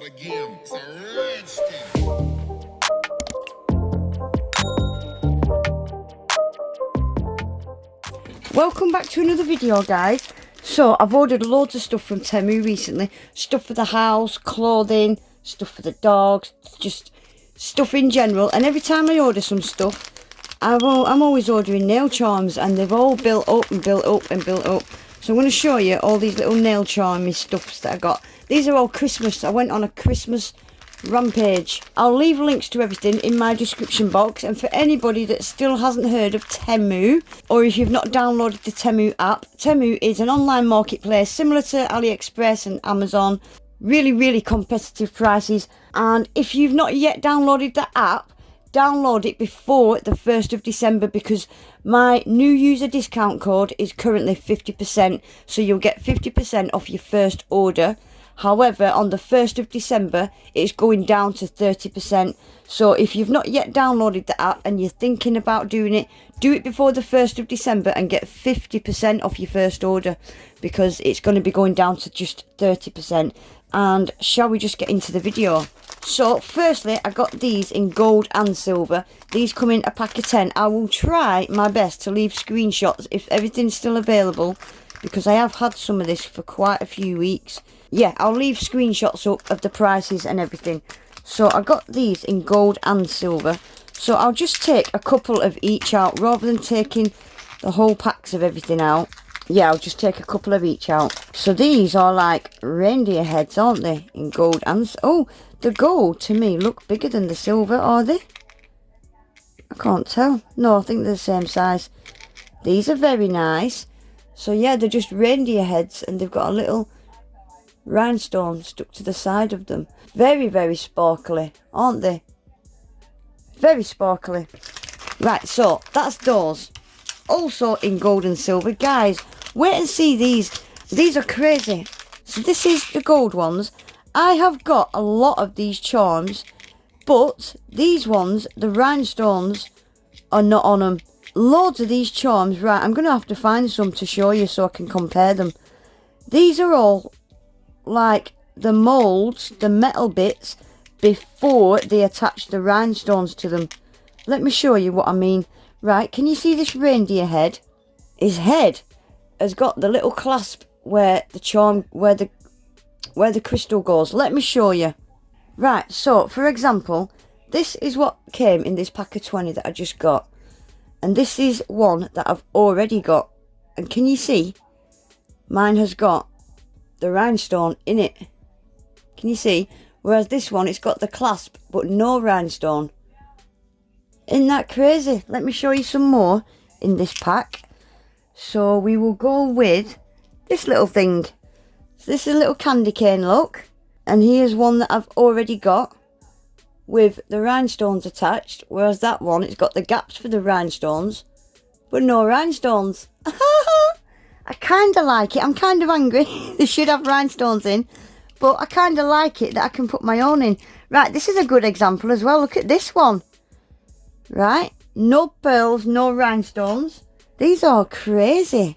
again. It's a Rhinestone. Welcome back to another video, guys. So I've ordered loads of stuff from Temu recently. Stuff for the house, clothing, stuff for the dogs, just stuff in general. And every time I order some stuff, I'm always ordering nail charms, and they've all built up and built up and built up. So I'm going to show you all these little nail charmy stuffs that I got. These are all Christmas. I went on a Christmas rampage. I'll leave links to everything in my description box, and for anybody that still hasn't heard of Temu, or if you've not downloaded the Temu app, Temu is an online marketplace similar to AliExpress and Amazon. Really competitive prices, and if you've not yet downloaded the app, download it before the 1st of December, because my new user discount code is currently 50%, so you'll get 50% off your first order. However, on the 1st of December, it's going down to 30%. So if you've not yet downloaded the app and you're thinking about doing it, do it before the 1st of December and get 50% off your first order, because it's going to be going down to just 30%. And shall we just get into the video? So firstly, I got these in gold and silver. These come in a pack of 10. I will try my best to leave screenshots if everything's still available, because I have had some of this for quite a few weeks. Yeah, I'll leave screenshots up of the prices and everything. So I got these in gold and silver. So I'll just take a couple of each out rather than taking the whole packs of everything out. Yeah, I'll just take a couple of each out. So these are like reindeer heads, aren't they? In gold and... Oh, the gold to me look bigger than the silver, are they? I can't tell. No, I think they're the same size. These are very nice. So yeah, they're just reindeer heads, and they've got a little rhinestone stuck to the side of them. Very sparkly, aren't they? Very sparkly. Right, so that's those. Also in gold and silver. Guys, wait and see these. These are crazy. So this is the gold ones. I have got a lot of these charms, but these ones, the rhinestones, are not on them. Loads of these charms. Right, I'm going to have to find some to show you so I can compare them. These are all like the molds, the metal bits, before they attach the rhinestones to them. Let me show you what I mean. Right, can you see this reindeer head? His head has got the little clasp where the charm, where the crystal goes. Let me show you. Right, so for example, this is what came in this pack of 20 that I just got, and this is one that I've already got. And can you see? Mine has got the rhinestone in it. Can you see? Whereas this one, it's got the clasp but no rhinestone. Isn't that crazy? Let me show you some more in this pack. So we will go with this little thing. So this is a little candy cane, look. And here's one that I've already got with the rhinestones attached. Whereas that one, it's got the gaps for the rhinestones but no rhinestones. I kind of like it. I'm kind of angry. They should have rhinestones in. But I kind of like it that I can put my own in. Right, this is a good example as well. Look at this one. Right, no pearls, no rhinestones. These are crazy.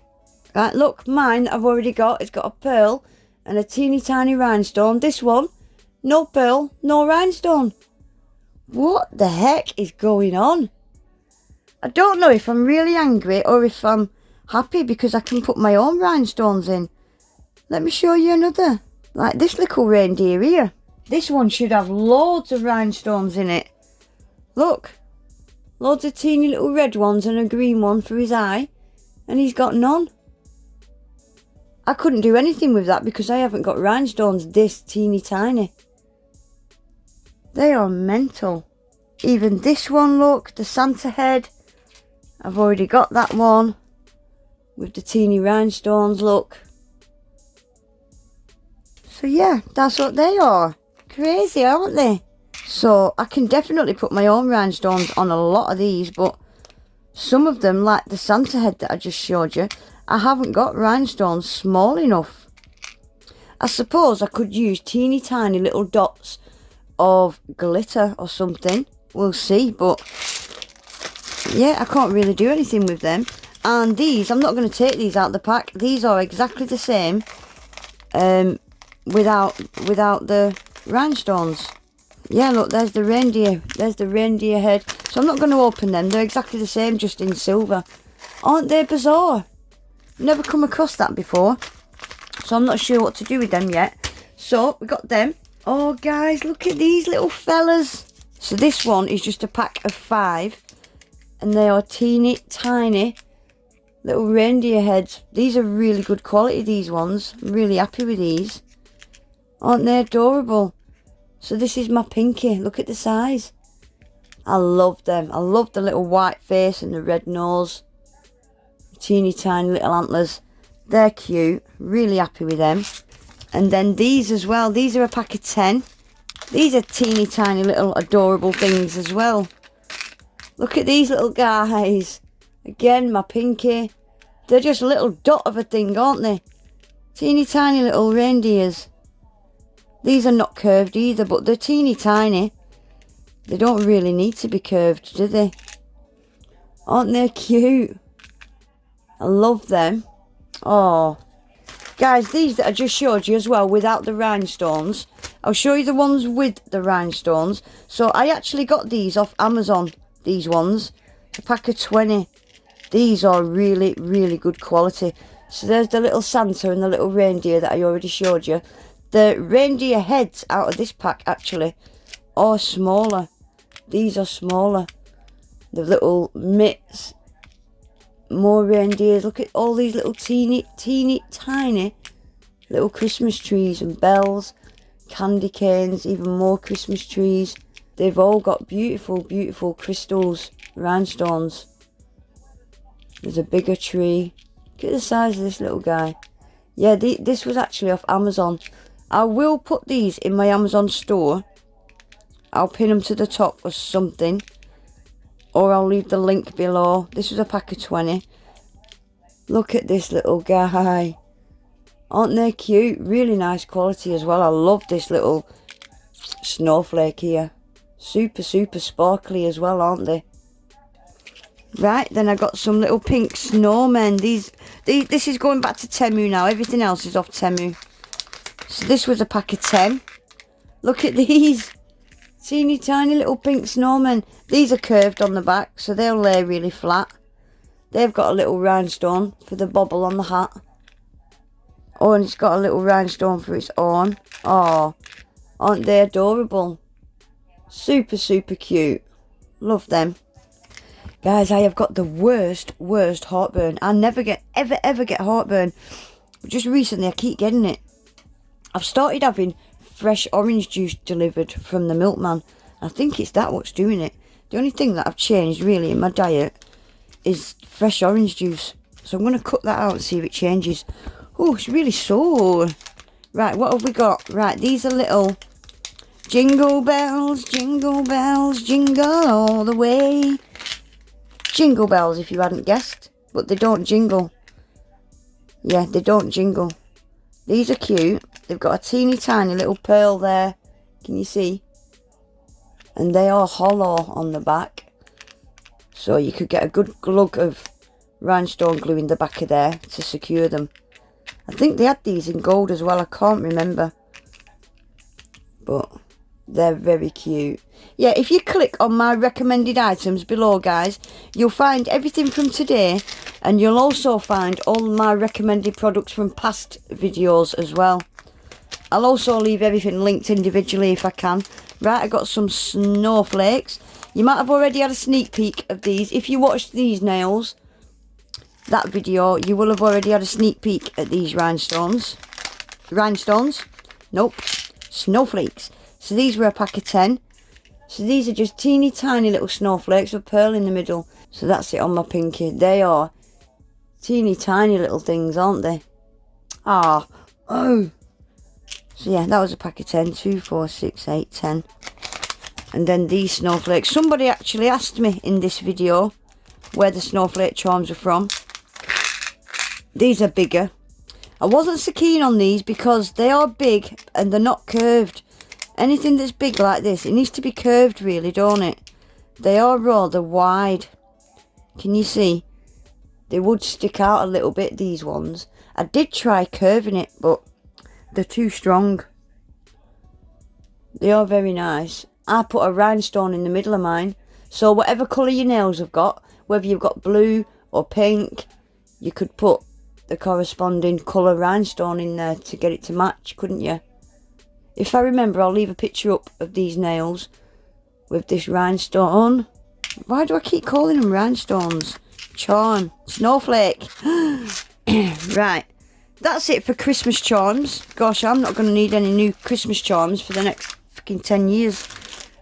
Right, look, mine I've already got. It's got a pearl and a teeny tiny rhinestone. This one, no pearl, no rhinestone. What the heck is going on? I don't know if I'm really angry or if I'm happy because I can put my own rhinestones in. Let me show you another. Like this little reindeer here. This one should have loads of rhinestones in it. Look. Loads of teeny little red ones and a green one for his eye. And he's got none. I couldn't do anything with that because I haven't got rhinestones this teeny tiny. They are mental. Even this one, look. The Santa head. I've already got that one. With the teeny rhinestones, look. So yeah, that's what they are. Crazy, aren't they? So I can definitely put my own rhinestones on a lot of these, but some of them, like the Santa head that I just showed you, I haven't got rhinestones small enough. I suppose I could use teeny tiny little dots of glitter or something. We'll see, but yeah, I can't really do anything with them. And these, I'm not going to take these out of the pack. These are exactly the same without the rhinestones. Yeah, look, there's the reindeer. There's the reindeer head. So I'm not going to open them. They're exactly the same, just in silver. Aren't they bizarre? Never come across that before. So I'm not sure what to do with them yet. So we got them. Oh, guys, look at these little fellas. So this one is just a pack of 5. And they are teeny tiny little reindeer heads. These are really good quality, these ones. I'm really happy with these. Aren't they adorable? So this is my pinky. Look at the size. I love them. I love the little white face and the red nose. Teeny tiny little antlers. They're cute. Really happy with them. And then these as well. These are a pack of 10. These are teeny tiny little adorable things as well. Look at these little guys. Again, my pinky. They're just a little dot of a thing, aren't they? Teeny tiny little reindeers. These are not curved either, but they're teeny tiny. They don't really need to be curved, do they? Aren't they cute? I love them. Oh. Guys, these that I just showed you as well, without the rhinestones. I'll show you the ones with the rhinestones. So I actually got these off Amazon. These ones, a pack of 20. These are really, really good quality. So there's the little Santa and the little reindeer that I already showed you. The reindeer heads out of this pack actually are smaller. These are smaller. The little mitts. More reindeers. Look at all these little teeny tiny little Christmas trees and bells, candy canes, even more Christmas trees. They've all got beautiful, beautiful crystals, rhinestones. There's a bigger tree. Look at the size of this little guy. Yeah, this was actually off Amazon. I will put these in my Amazon store. I'll pin them to the top or something. Or I'll leave the link below. This was a pack of 20. Look at this little guy. Aren't they cute? Really nice quality as well. I love this little snowflake here. Super, super sparkly as well, aren't they? Right, then I got some little pink snowmen. This is going back to Temu now. Everything else is off Temu. So this was a pack of 10. Look at these. Teeny tiny little pink snowmen. These are curved on the back, so they'll lay really flat. They've got a little rhinestone for the bobble on the hat. Oh, and it's got a little rhinestone for its own. Oh, aren't they adorable? Super, super cute. Love them. Guys, I have got the worst heartburn. I never get, ever get heartburn. Just recently, I keep getting it. I've started having fresh orange juice delivered from the milkman. I think it's that what's doing it. The only thing that I've changed, really, in my diet is fresh orange juice. So I'm going to cut that out and see if it changes. Oh, it's really sore. Right, what have we got? Right, these are little jingle bells, jingle all the way. Jingle bells, if you hadn't guessed. But they don't jingle. Yeah, they don't jingle. These are cute. They've got a teeny tiny little pearl there. Can you see? And they are hollow on the back. So you could get a good glug of rhinestone glue in the back of there to secure them. I think they had these in gold as well. I can't remember. But they're very cute. Yeah, if you click on my recommended items below, guys, you'll find everything from today. And you'll also find all my recommended products from past videos as well. I'll also leave everything linked individually if I can. Right, I got some snowflakes. You might have already had a sneak peek of these. If you watched these nails, that video, you will have already had a sneak peek at these rhinestones. Rhinestones? Nope. Snowflakes. So these were a pack of 10. So these are just teeny tiny little snowflakes with pearl in the middle. So that's it on my pinky. They are teeny tiny little things, aren't they? Ah. Oh. So yeah, that was a pack of 10. 2, 4, 6, 8, 10. And then these snowflakes. Somebody actually asked me in this video where the snowflake charms are from. These are bigger. I wasn't so keen on these because they are big and they're not curved. Anything that's big like this, it needs to be curved really, don't it? They are rather wide. Can you see? They would stick out a little bit, these ones. I did try curving it, but they're too strong. They are very nice. I put a rhinestone in the middle of mine. So whatever colour your nails have got, whether you've got blue or pink, you could put the corresponding colour rhinestone in there to get it to match, couldn't you? If I remember, I'll leave a picture up of these nails with this rhinestone. Why do I keep calling them rhinestones? Charm. Snowflake. Right. That's it for Christmas charms. Gosh, I'm not going to need any new Christmas charms for the next fucking 10 years.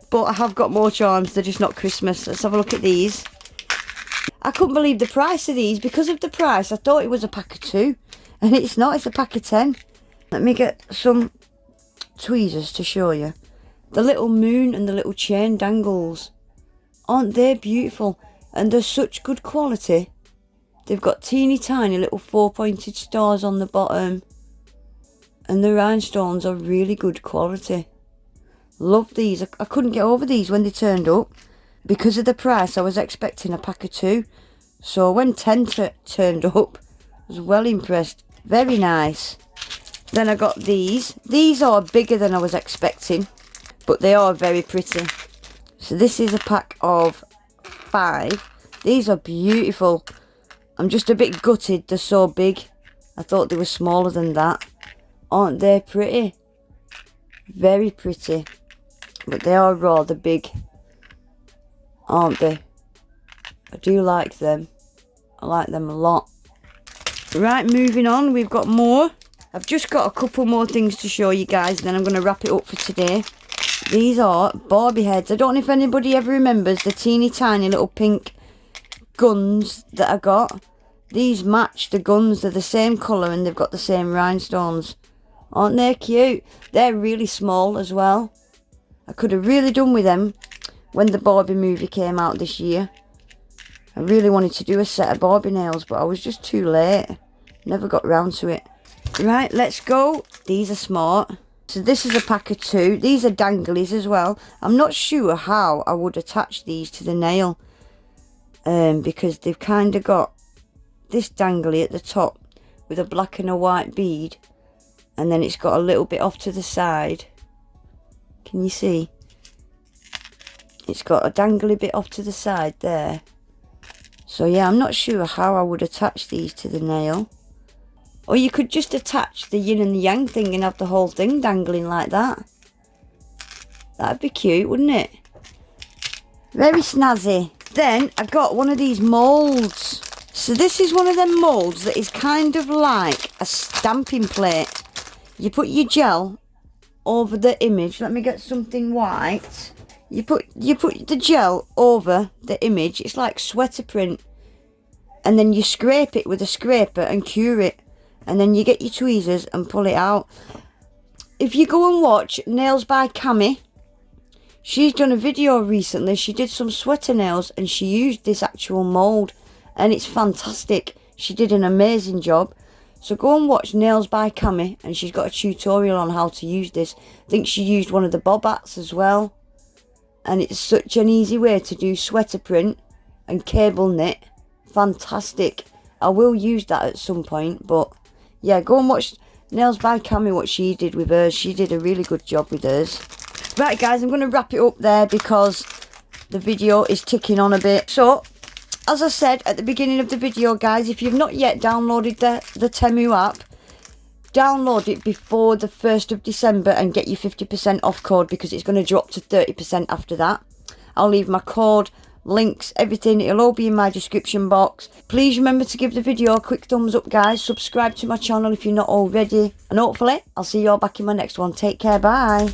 But I have got more charms. They're just not Christmas. Let's have a look at these. I couldn't believe the price of these. Because of the price, I thought it was a pack of 2. And it's not. It's a pack of 10. Let me get some tweezers to show you. The little moon and the little chain dangles. Aren't they beautiful? And they're such good quality. They've got teeny tiny little 4-pointed stars on the bottom. And the rhinestones are really good quality. Love these. I couldn't get over these when they turned up. Because of the price, I was expecting a pack of 2. So when 10 turned up, I was well impressed. Very nice. Then I got these. These are bigger than I was expecting. But they are very pretty. So this is a pack of 5. These are beautiful. I'm just a bit gutted they're so big. I thought they were smaller than that. Aren't they pretty? Very pretty. But they are rather big. Aren't they? I do like them. I like them a lot. Right, moving on. We've got more. I've just got a couple more things to show you guys. And then I'm going to wrap it up for today. These are Barbie heads. I don't know if anybody ever remembers the teeny tiny little pink guns that I got. These match the guns. They're the same colour and they've got the same rhinestones. Aren't they cute? They're really small as well. I could have really done with them when the Barbie movie came out this year. I really wanted to do a set of Barbie nails, but I was just too late. Never got round to it. Right, let's go. These are smart. So this is a pack of 2. These are danglies as well. I'm not sure how I would attach these to the nail. Because they've kind of got this dangly at the top with a black and a white bead. And then it's got a little bit off to the side. Can you see? It's got a dangly bit off to the side there. So yeah, I'm not sure how I would attach these to the nail. Or you could just attach the yin and the yang thing and have the whole thing dangling like that. That'd be cute, wouldn't it? Very snazzy. Then I got one of these moulds. So this is one of them moulds that is kind of like a stamping plate. You put your gel over the image. Let me get something white. You put the gel over the image. It's like sweater print. And then you scrape it with a scraper and cure it. And then you get your tweezers and pull it out. If you go and watch Nails by Cammy, she's done a video recently. She did some sweater nails and she used this actual mould. And it's fantastic. She did an amazing job. So go and watch Nails by Cammy. And she's got a tutorial on how to use this. I think she used one of the bob hats as well. And it's such an easy way to do sweater print and cable knit. Fantastic. I will use that at some point, but yeah, go and watch Nails by Cammy, what she did with hers. She did a really good job with hers. Right guys, I'm going to wrap it up there because the video is ticking on a bit. So, as I said at the beginning of the video guys, if you've not yet downloaded the Temu app, download it before the 1st of December and get your 50% off code because it's going to drop to 30% after that. I'll leave my code, links, everything. It'll all be in my description box. Please remember to give the video a quick thumbs up guys. Subscribe to my channel if you're not already. And hopefully I'll see you all back in my next one. Take care. Bye.